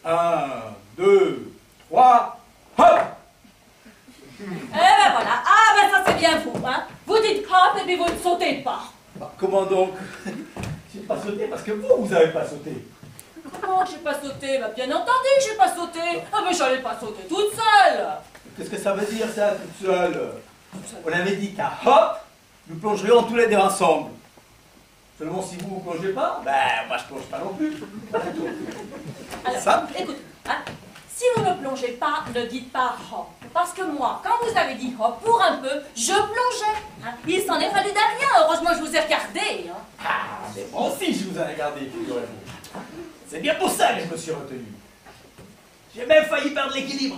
1, 2, 3, hop! Eh ben voilà, ah ben ça c'est bien vous, hein. Vous dites hop et puis vous ne sautez pas. Bah, comment donc? J'ai pas sauté parce que vous avez pas sauté. Comment j'ai pas sauté? Bah bien entendu que j'ai pas sauté. Ah mais j'allais pas sauter toute seule. Qu'est-ce que ça veut dire ça, toute seule? On avait dit qu'à hop, nous plongerions tous les deux ensemble. Seulement si vous ne plongez pas, ben moi je plonge pas non plus. Alors, Ça? écoutez, hein, si vous ne plongez pas, ne dites pas hop. Parce que moi, quand vous avez dit hop, pour un peu, je plongeais. Hein. Il s'en est fallu derrière, heureusement je vous ai regardé. Hein. Ah, mais moi aussi je vous ai regardé, figurez-vous. C'est bien pour ça que je me suis retenu. J'ai même failli perdre l'équilibre.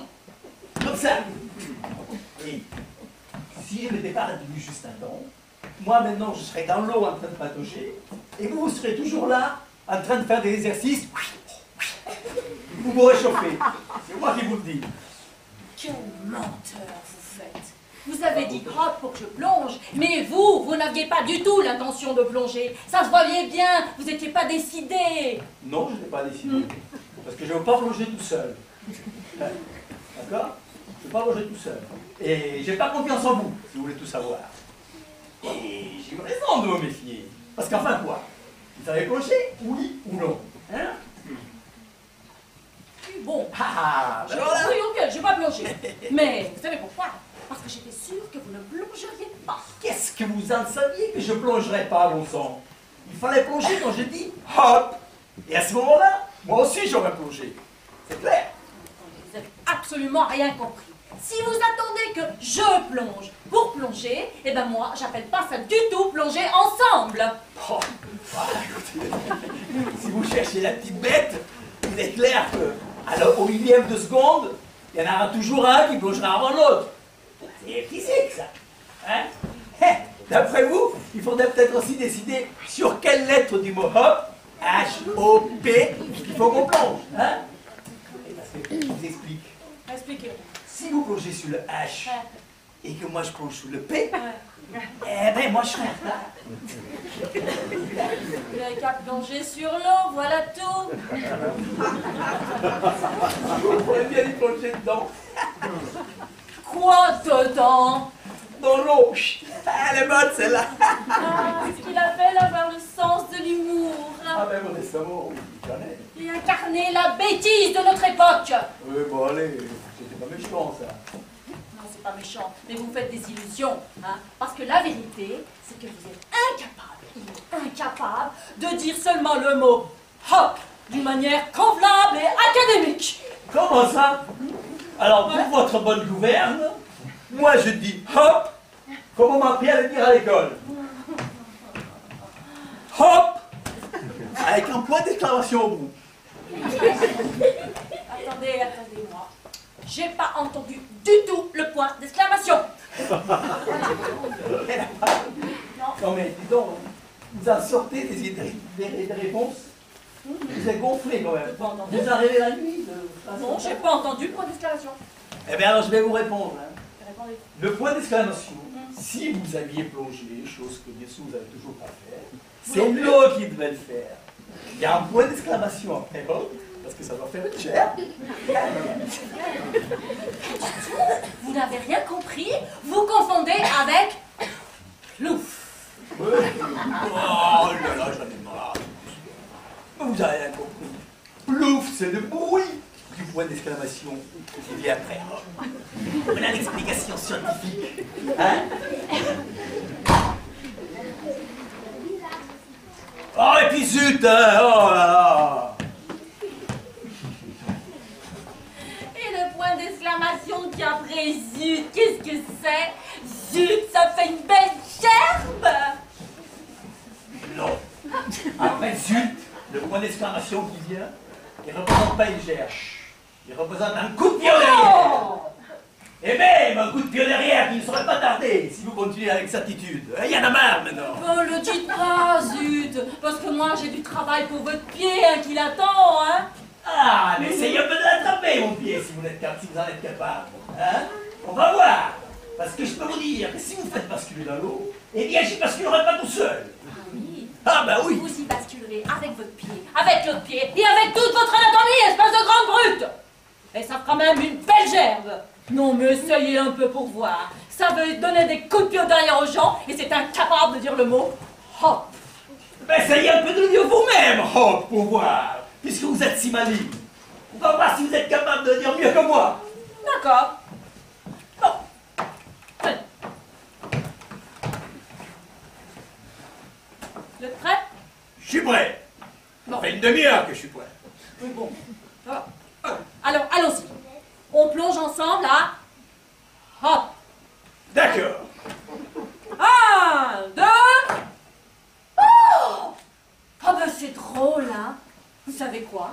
Comme ça. Et si je m'étais pas retenu juste un temps, moi maintenant je serais dans l'eau en train de patauger, et vous serez toujours là, en train de faire des exercices. Vous vous réchauffez. C'est moi qui vous le dis. Quel menteur vous faites. Vous avez dit hop pour que je plonge, mais vous n'aviez pas du tout l'intention de plonger. Ça se voyait bien, vous n'étiez pas décidé. Non, je n'ai pas décidé. Parce que je ne veux pas plonger tout seul. D'accord? Je ne veux pas plonger tout seul. Et j'ai pas confiance en vous, si vous voulez tout savoir. Et j'ai eu raison de me méfier. Parce qu'enfin quoi? Vous savez plonger? Oui ou non? Hein? Bon, Ah, ben je voilà. oui, ok, je vais pas plonger. Mais vous savez pourquoi? Parce que j'étais sûre que vous ne plongeriez pas. Qu'est-ce que vous en saviez que je ne plongerais pas, bon sang? Il fallait plonger quand j'ai dit hop. Et à ce moment-là, moi aussi j'aurais plongé. C'est clair? Vous n'avez absolument rien compris. Si vous attendez que je plonge pour plonger, eh ben moi, j'appelle pas ça du tout plonger ensemble. Oh, ah, écoutez, si vous cherchez la petite bête, il est clair que, alors, au millième de seconde, il y en aura toujours un qui plongera avant l'autre. C'est physique, ça. Hein? D'après vous, il faudrait peut-être aussi décider sur quelle lettre du mot hop, H-O-P, il faut qu'on plonge. Hein? Et parce que, je vous explique. Expliquez-moi. Si vous plongez sur le H et que moi je plonge sur le P, Ouais. eh ben moi je serai en retard. Vous n'avez qu'à plonger sur l'eau, voilà tout. Vous pourrez bien y plonger dedans. Quoi dedans? Dans l'eau. Elle est bonne celle-là. Ah, ce qu'il appelle avoir le sens de l'humour. Ah ben modestement, oui, je connais. Et incarner la bêtise de notre époque. Oui, bon allez, c'était pas méchant ça. Non, c'est pas méchant, mais vous faites des illusions. Hein, parce que la vérité, c'est que vous êtes incapable de dire seulement le mot hop d'une manière convenable et académique. Comment ça? Alors pour votre bonne gouverne, moi je dis hop, comme on m'a appris à le dire à l'école. Hop, avec un point d'exclamation au bout. Attendez-moi. J'ai pas entendu du tout le point d'exclamation. Non mais dis donc, vous en sortez des réponses. Vous êtes gonflé quand même. Pas entendu. Vous arrivez la nuit Non, j'ai pas entendu le point d'exclamation. Eh bien alors je vais vous répondre. Hein. Répondez. Le point d'exclamation, si vous aviez plongé, chose que bien sûr vous n'avez toujours pas fait, c'est l'eau qui devait le faire. Il y a un point d'exclamation après hop, parce que ça doit faire une chair. Vous n'avez rien compris. Vous confondez avec plouf. Oh là là, j'en ai marre. Vous avez rien compris. Plouf, c'est le bruit du point d'exclamation qui vient après. On a l'explication scientifique. Hein? Oh, et puis zut, hein, oh là là. Et le point d'exclamation qui après zut, qu'est-ce que c'est? Zut, ça fait une belle gerbe. Non. Après zut, le point d'exclamation qui vient, il ne représente pas une gerbe. Il représente un coup de pied derrière. Oh. Et même un coup de pied derrière qui ne saurait pas tarder si vous continuez avec certitude. Il y en a marre maintenant. Oh, le dites pas, zut, parce que moi j'ai du travail pour votre pied hein, qui l'attend, hein. Ah, mais essayez un peu de l'attraper, mon pied, si vous en êtes capable. Hein? On va voir. Parce que je peux vous dire que si vous faites basculer dans l'eau, eh bien, j'y basculerai pas tout seul. Oui. Ah, bah oui. Vous y basculerez avec votre pied, avec l'autre pied et avec toute votre anatomie, espèce de grande brute. quand même une belle gerbe. Non, mais essayez un peu pour voir. Ça veut donner des coups de pied derrière aux gens et c'est incapable de dire le mot hop. Ben, essayez un peu de le dire vous-même, hop, pour voir. Puisque vous êtes si maligne. On va voir si vous êtes capable de le dire mieux que moi. D'accord. Bon. Tenez. Vous êtes prêts? Je suis prêt. Bon. Ça fait une demi-heure que je suis prêt. Oui, bon. Ça va. Alors, allons-y. On plonge ensemble à hop. D'accord. 1, 2. Oh! Ah ben c'est drôle, hein? Vous savez quoi?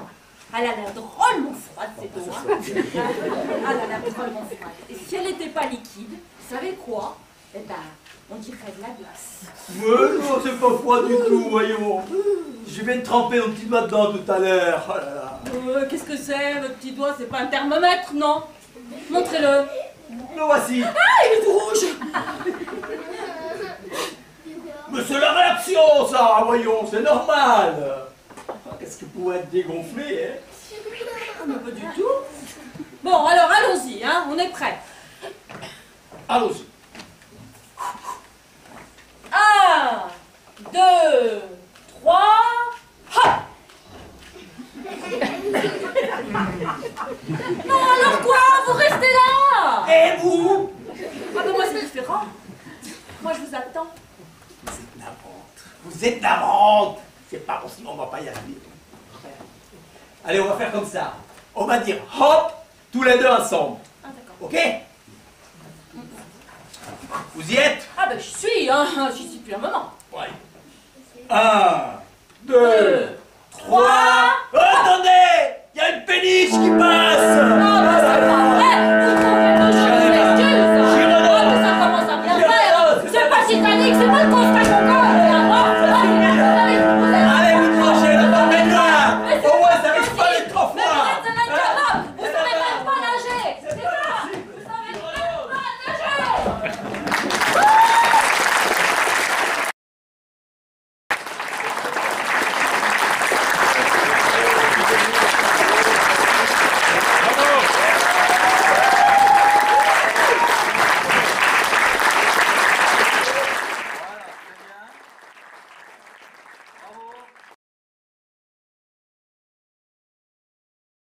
Elle a l'air drôlement froide, cette eau. Hein? Elle a l'air drôlement froide. Et si elle n'était pas liquide, vous savez quoi? Eh ben, on dirait de la glace. Mais non, c'est pas froid du tout, voyons. Je viens de tremper mon petit doigt dedans tout à l'heure. Oh là là. Qu'est-ce que c'est, votre petit doigt? C'est pas un thermomètre, non? Montrez-le. Le voici. Ah, il est tout rouge! Mais c'est la réaction, ça, voyons, c'est normal. Qu'est-ce que pourrait être dégonflé, hein? Ah, mais pas du tout. Bon, alors allons-y, hein, on est prêts. Allons-y. 1, 2, 3, hop! Non, alors quoi? Vous restez là! Et vous? Ah ben moi c'est différent. Moi je vous attends. Vous êtes navrante. Vous êtes navrante. C'est pas possible, on va pas y arriver. Allez, on va faire comme ça. On va dire hop, tous les deux ensemble. Ah d'accord. Ok? Vous y êtes? Ah ben je suis, hein, j'y suis depuis un moment. Ouais. 1, 2, 3. Trois. Attendez!